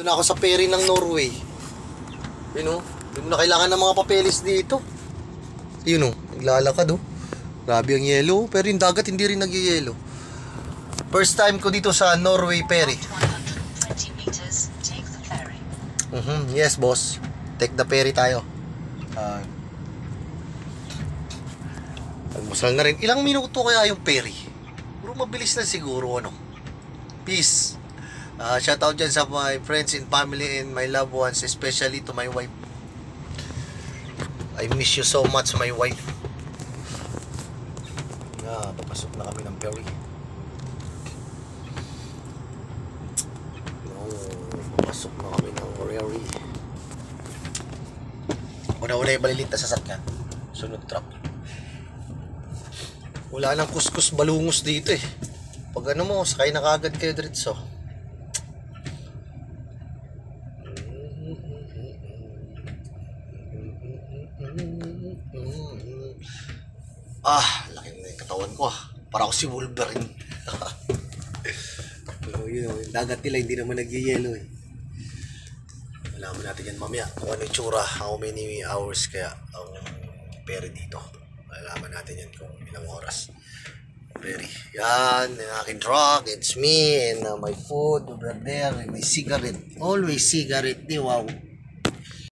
Ito na ako sa ferry ng Norway. Yun o. Hindi mo na kailangan ng mga papeles dito. Yun o. Naglalakad o. Grabe ang yellow. Pero yung dagat hindi rin nag-yellow. First time ko dito sa Norway ferry. Yes boss. Take the ferry tayo. Almusal na rin. Ilang minuto kaya yung ferry? Puro mabilis na siguro ano. Peace. Shout out dyan sa my friends and family and my loved ones, especially to my wife. I miss you so much, my wife. Papasok na kami ng ferry. Papasok na kami ng ferry. Una-una yung balilit na sasakyan. Sunod truck. Wala nang kuskus balungos dito eh. Pag ano mo, sakay na kagad kayo diretso. Laki na yung katawan ko Para ako si Wolverine. Pero yun, yung dagat nila hindi naman nag-yellow eh. Malaman natin yan mamaya kung ano yung tsura, how many hours kaya ang ferry dito. Malaman natin yan kung ilang oras. Ferry. Yan, yung aking truck, it's me, and my food over there, and my cigarette. Always cigarette, di wow.